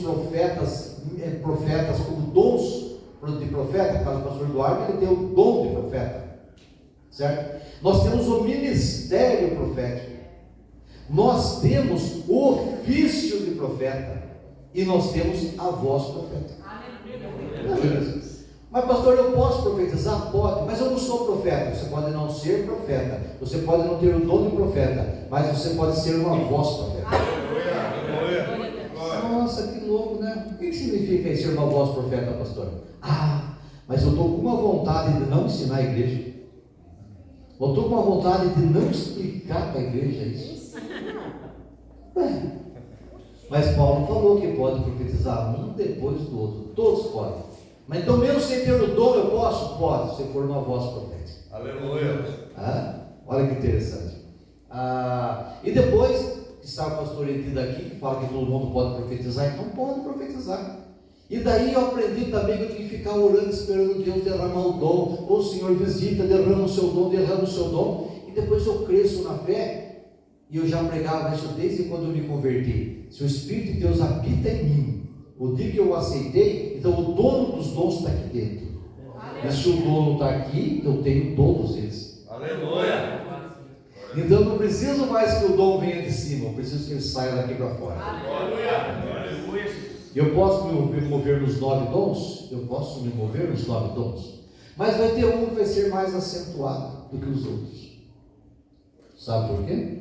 temos profetas como dons de profeta. No caso do pastor Eduardo, ele tem o dom de profeta, certo? Nós temos o ministério profético, nós temos o ofício de profeta e nós temos a voz profética. Mas pastor, eu posso profetizar? Pode, mas eu não sou profeta. Você pode não ser profeta, você pode não ter o dom de profeta, mas você pode ser uma voz profeta. Nossa, que louco, né? O que significa isso, ser uma voz profeta, pastor? Mas eu estou com uma vontade de não ensinar a igreja, eu estou com uma vontade de não explicar para a igreja isso. Mas Paulo falou que pode profetizar um depois do outro, todos podem. Mas então, mesmo sem ter o dom, eu posso? Pode, se for uma voz profética. Aleluia. Olha que interessante. E depois, que está o pastor Edith aqui, que fala que todo mundo pode profetizar, então pode profetizar. E daí eu aprendi também que eu tenho que ficar orando, esperando Deus derramar o dom. Ô Senhor, visita, derrama o seu dom, derrama o seu dom. E depois eu cresço na fé, e eu já pregava isso desde quando eu me converti. Se o Espírito de Deus habita em mim, o dia que eu aceitei, então o dono dos dons está aqui dentro. E se o dono está aqui, eu tenho todos eles. Aleluia. Então eu não preciso mais que o dom venha de cima, eu preciso que ele saia daqui para fora. Aleluia. Eu posso me mover nos 9 dons? Eu posso me mover nos 9 dons. Mas vai ter um que vai ser mais acentuado do que os outros. Sabe por quê?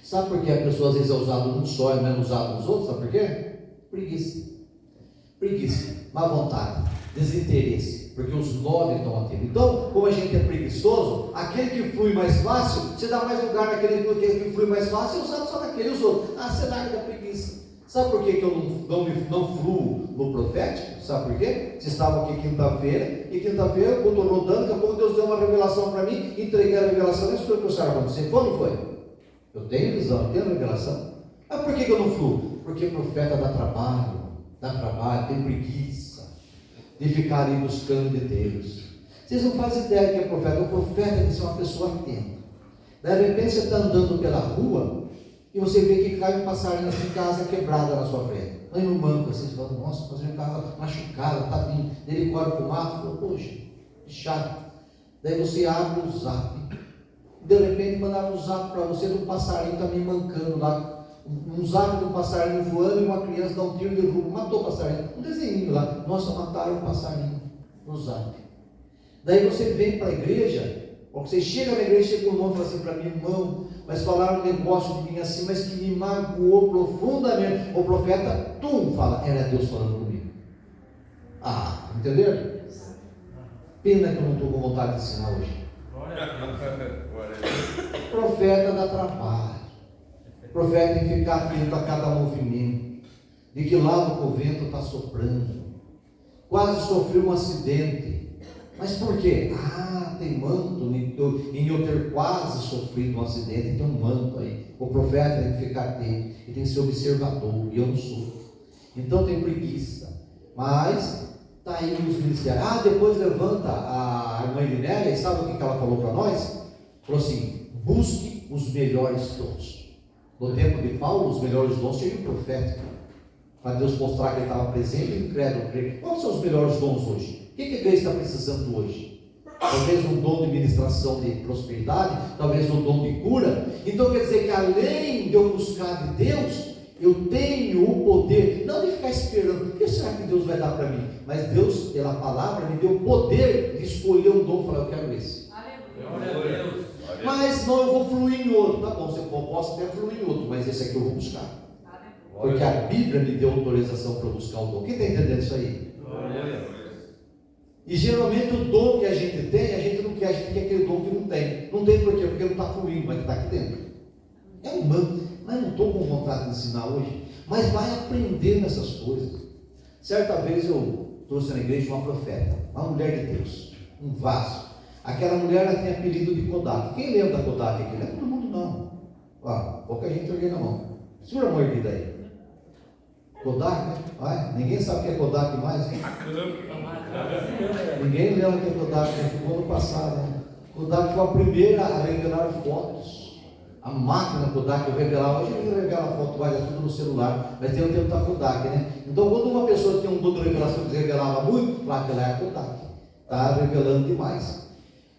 Sabe por que a pessoa às vezes é usada num só e não é usada nos outros? Sabe por quê? Preguiça, má vontade, desinteresse, porque os 9 estão ativos. Então, como a gente é preguiçoso, aquele que flui mais fácil, você dá mais lugar naquele que flui mais fácil, é usado só naquele, os outros. Você larga da preguiça. Sabe por que eu não fluo no profético? Sabe por quê? Vocês estavam aqui quinta-feira, e quinta-feira eu estou rodando, daqui a pouco Deus deu uma revelação para mim, entreguei a revelação, isso foi o que o Senhor aconteceu. Foi ou não foi? Eu tenho visão, eu tenho revelação. Mas por que eu não fluo? Porque profeta dá trabalho, tem preguiça de ficar ali buscando de Deus. Vocês não fazem ideia que é profeta. O profeta tem que ser uma pessoa atenta. De repente você está andando pela rua e você vê que cai um passarinho assim, casa quebrada na sua frente. Vai no banco assim, você fala, nossa, passarinho casa machucada, está vindo. Ele corre para o mato e fala, poxa, que chato. Daí você abre o zap. De repente mandaram um zap para você do passarinho está me mancando lá. Um zap do passarinho voando e uma criança dá um tiro de derruba, matou o passarinho. Um desenho lá, nossa, mataram o passarinho no zap. Daí você vem para a igreja, ou você chega na igreja, chega um irmão e fala assim para mim, irmão, mas falaram um negócio de mim assim, mas que me magoou profundamente. O profeta, fala, era Deus falando comigo. Entenderam? Pena que eu não estou com vontade de ensinar hoje. Profeta dá trabalho. O profeta tem que ficar atento a cada movimento, de que lado o vento está soprando. Quase sofreu um acidente. Mas por quê? Tem manto, em eu ter quase sofrido um acidente, tem um manto aí. O profeta tem que ficar atento, e tem que ser observador, e eu não sou. Então tem preguiça. Mas está aí os ministérios. Depois levanta a irmã Elinéia, e sabe o que ela falou para nós? Falou assim, busque os melhores dons. No tempo de Paulo, os melhores dons seriam proféticos, para Deus mostrar que ele estava presente e incrédulo. Quais são os melhores dons hoje? O que a igreja está precisando hoje? Talvez um dom de ministração de prosperidade, talvez um dom de cura. Então quer dizer que além de eu buscar de Deus, eu tenho o poder, não de ficar esperando, o que será que Deus vai dar para mim? Mas Deus, pela palavra, me deu o poder de escolher um dom e falar, eu quero esse. Aleluia. Mas não, eu vou fluir em outro. Tá bom, você pode até fluir em outro, mas esse aqui eu vou buscar. Porque a Bíblia me deu autorização para buscar o dom. Quem está entendendo isso aí? E geralmente o dom que a gente tem, a gente não quer, a gente quer aquele dom que não tem. Não tem por quê? Porque não está fluindo, mas está aqui dentro. É humano, mas não estou com vontade de ensinar hoje. Mas vai aprender nessas coisas. Certa vez eu trouxe na igreja uma profeta, uma mulher de Deus, um vaso. Aquela mulher, ela tem apelido de Kodak. Quem lembra da Kodak aqui? Não é todo mundo não. Pouca gente ergueu na mão. Segura a mão erguida aí. Kodak, né? Ninguém sabe o que é Kodak mais, hein? Ninguém lembra o que é Kodak, né? Ficou ano passado, né? Kodak foi a primeira a revelar fotos. A máquina Kodak eu revelava, hoje eu revelo a foto, vai tudo no celular, mas tem o tempo da Kodak, né? Então quando uma pessoa tem um dom de revelação que revelava muito, claro que ela é a Kodak, está revelando demais.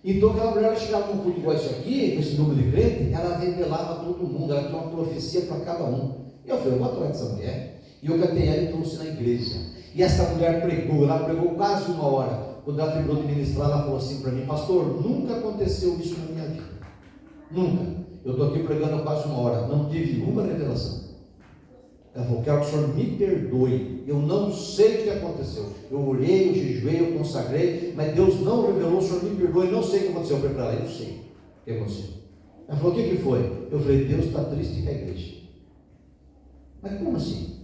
Então aquela mulher, ela chegava num culto igual esse aqui, com esse número de crente, ela revelava a todo mundo, ela tinha uma profecia para cada um. E eu falei, eu vou atrás dessa mulher, e eu catei ela e trouxe na igreja. E essa mulher pregou, ela pregou quase 1 hora. Quando ela terminou de ministrar, ela falou assim para mim, pastor, nunca aconteceu isso na minha vida, nunca. Eu estou aqui pregando há quase 1 hora, não tive uma revelação. Ela falou, quero que o senhor me perdoe, eu não sei o que aconteceu. Eu orei, eu jejuei, eu consagrei, mas Deus não revelou, o senhor me perdoe, não sei o que aconteceu. Eu falei para ela, eu sei o que aconteceu. Ela falou, o que foi? Eu falei, Deus está triste com a igreja. Mas como assim?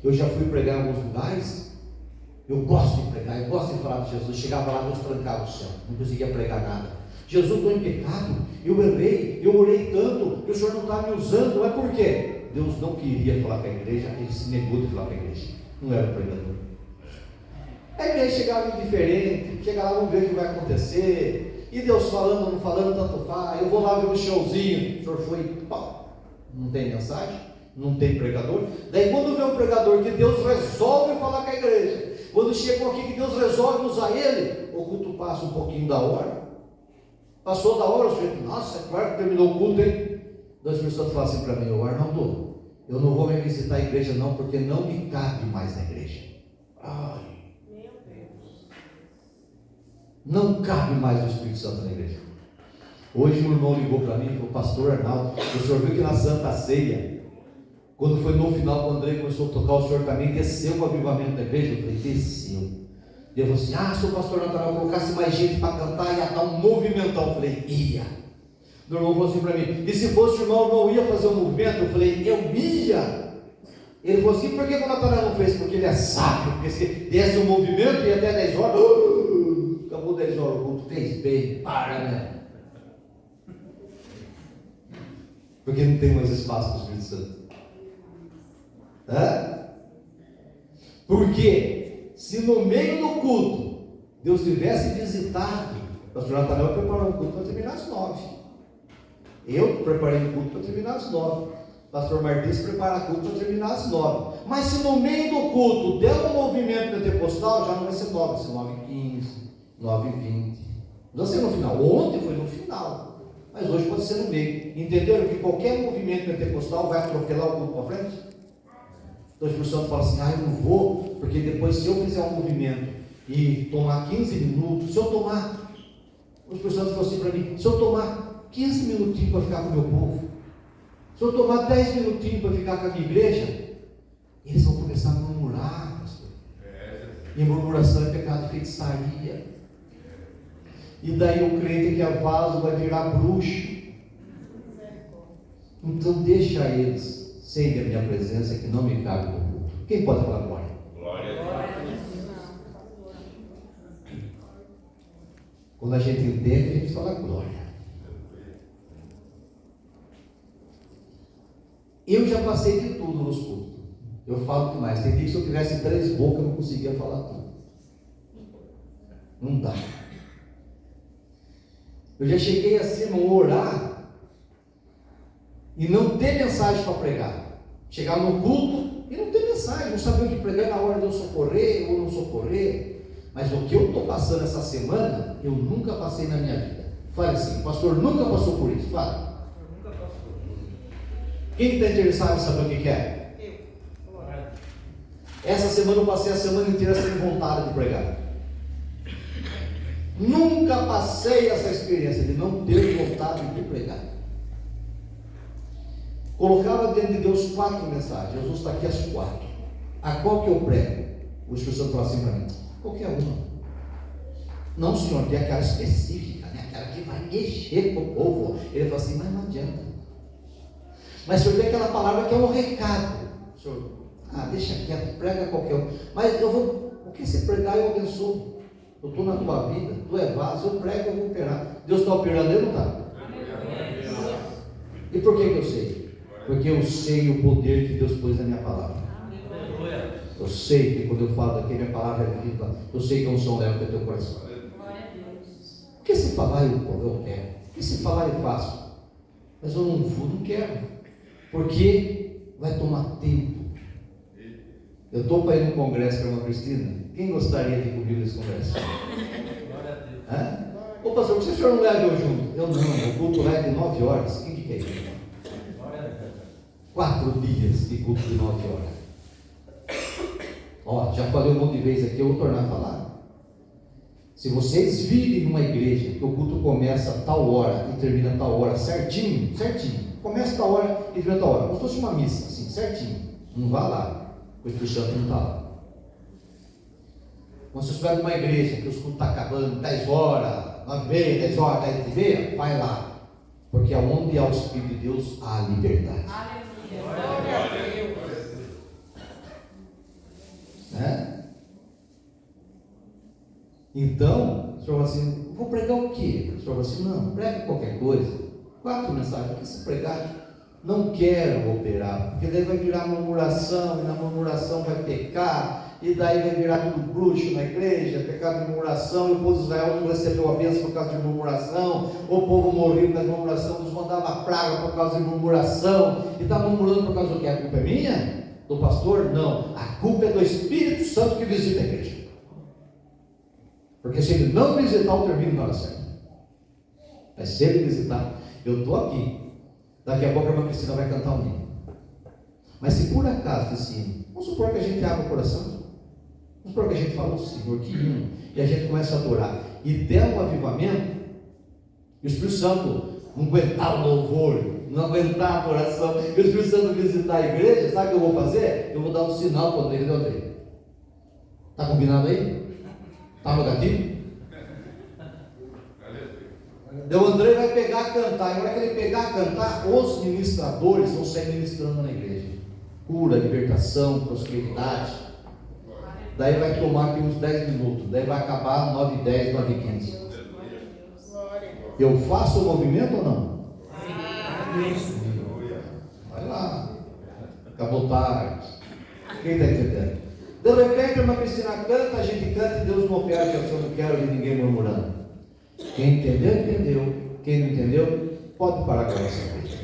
Eu já fui pregar em alguns lugares, eu gosto de pregar, eu gosto de falar de Jesus. Chegava lá, Deus trancava o céu, não conseguia pregar nada. Jesus, estou em pecado, eu errei, eu orei tanto, e o Senhor não está me usando. Mas por quê? Deus não queria falar com a igreja, ele se negou de falar com a igreja, não era o pregador. A igreja chegava indiferente, chegava lá, vamos ver o que vai acontecer, e Deus falando ou não falando, tanto faz. Eu vou lá ver um showzinho, o senhor foi, pau, não tem mensagem, não tem pregador. Daí quando vê um pregador que Deus resolve falar com a igreja, quando chegam aqui que Deus resolve usar ele, o culto passa um pouquinho da hora. Passou da hora, o sujeito, nossa, é claro que terminou o culto, hein? 2 pessoas falam assim para mim, Arnaldo, eu não vou me visitar a igreja não, porque não me cabe mais na igreja. Ai, meu Deus. Não cabe mais o Espírito Santo na igreja. Hoje um irmão ligou para mim e falou, pastor Arnaldo, o senhor viu que na Santa Ceia, quando foi no final, quando o André começou a tocar, o senhor também desceu o avivamento da igreja? Eu falei, desceu. E eu falei assim, se o pastor Natanael colocasse mais gente para cantar, ia dar um movimentão. Eu falei, ia. O irmão falou assim para mim, e se fosse o irmão não ia fazer um movimento? Eu falei, eu ia. Ele falou assim, por que o Natanael não fez? Porque ele é sábio, porque se desse um movimento, ia até 10 horas, acabou 10 horas, o culto fez bem, para, né? Porque não tem mais espaço para o Espírito Santo. Porque se no meio do culto Deus tivesse visitado, o pastor Natanael preparou o culto para terminar às 9. Eu preparei o culto para terminar às 9. O pastor Martins prepara o culto para terminar às 9. Mas se no meio do culto der um movimento pentecostal, já não vai ser 9, vai ser 9h15, 9h20. Não vai ser no final. Ontem foi no final, mas hoje pode ser no meio. Entenderam que qualquer movimento pentecostal vai atropelar o culto para frente? Então, as pessoas falam assim, eu não vou, porque depois se eu fizer um movimento e tomar 15 minutos, se eu tomar, as pessoas falam assim para mim, se eu tomar 15 minutinhos para ficar com o meu povo, se eu tomar 10 minutinhos para ficar com a minha igreja, eles vão começar a murmurar, pastor. E murmuração é pecado de feitiçaria. E daí o crente que é vaso vai virar bruxo. Então deixa eles sem a minha presença, que não me cabe no culto. Quem pode falar glória? Glória a Deus. Quando a gente entende, a gente fala glória. Eu já passei de tudo nos cultos. Eu falo demais. Tem dia que se eu tivesse 3 bocas, eu não conseguia falar tudo. Não dá. Eu já cheguei assim, irmão, orar e não ter mensagem para pregar. Chegar no culto e não ter mensagem, não saber o que pregar na hora de eu socorrer ou não socorrer. Mas o que eu estou passando essa semana, eu nunca passei na minha vida. Fale assim, o pastor nunca passou por isso. Fale. Quem está interessado em saber o que é? Eu. Essa semana eu passei a semana inteira sem vontade de pregar. Nunca passei essa experiência de não ter vontade de pregar. Colocava diante de Deus 4 mensagens. Jesus está aqui às 4. A qual que eu prego? O Espírito fala assim para mim: qualquer uma. Não, senhor, tem aquela específica, né? Aquela que vai mexer com o povo. Ele fala assim: mas não adianta. Mas o senhor tem aquela palavra que é um recado. O senhor, deixa quieto, prega qualquer um. Mas eu vou, o que se pregar eu abençoo. Eu estou na tua vida, tu é vaso, eu prego, eu vou operar. Deus está operando, ele não está? E por que eu sei? Porque eu sei o poder que Deus pôs na minha palavra. Eu sei que quando eu falo daqui, minha palavra é viva. Eu sei que a unção leva para o teu coração. O que se falar eu opero? O que se falar eu faço? Mas eu não vou, não quero. Porque vai tomar tempo. Eu estou para ir no congresso para uma Cristina. Quem gostaria de ir comigo nesse congresso? Hã? Ô pastor, por que o senhor não leva eu junto? Eu não, o culto lá é de 9 horas. Quem que quer ir? 4 dias de culto de 9 horas. Ó, já falei um monte de vezes aqui, eu vou tornar a falar. Se vocês virem numa igreja que o culto começa a tal hora e termina a tal hora, certinho, começa a tal hora e termina a tal hora, como se fosse uma missa, assim, certinho, não vá lá, o Espírito Santo não está lá. Quando você estiver numa igreja que os cultos estão acabando 10 horas, 9h30, 10 horas, 10h30, vai lá, porque aonde há o Espírito de Deus, há liberdade. Né? Então, o senhor fala assim, vou pregar o quê? O senhor fala assim, não, pregue qualquer coisa. 4 mensagens, porque se pregar, não quero operar, porque daí vai virar murmuração, e na murmuração vai pecar, e daí vai virar tudo bruxo na igreja, pecado de murmuração, e o povo de Israel não recebeu a bênção por causa de murmuração, o povo morreu por causa de murmuração, nos mandava praga por causa de murmuração, e está murmurando por causa do que? A culpa é minha? Do pastor? Não, a culpa é do Espírito Santo que visita a igreja. Porque se ele não visitar, eu termino na hora certa. Mas se ele visitar, eu estou aqui. Daqui a pouco a irmã Cristina vai cantar um hino. Mas se por acaso esse hino, vamos supor que a gente abra o coração, vamos supor que a gente fala, o Senhor, que hino, e a gente começa a adorar, e der um avivamento, e o Espírito Santo não aguentar o louvor, não aguentar a adoração, e o Espírito Santo visitar a igreja, sabe o que eu vou fazer? Eu vou dar um sinal quando ele deu dele. Está combinado aí? Está no gatilho? O André vai pegar a cantar, e na hora que ele pegar a cantar, os ministradores vão sair ministrando na igreja. Cura, libertação, prosperidade. Daí vai tomar aqui uns 10 minutos, daí vai acabar 9h10, 9h15. Eu faço o movimento ou não? Vai lá. Acabou tarde. Quem está entendendo? De repente, uma Cristina canta, a gente canta e Deus não opera, que eu não quero ver ninguém murmurando. Quem entendeu, entendeu. Quem não entendeu, pode parar com essa coisa.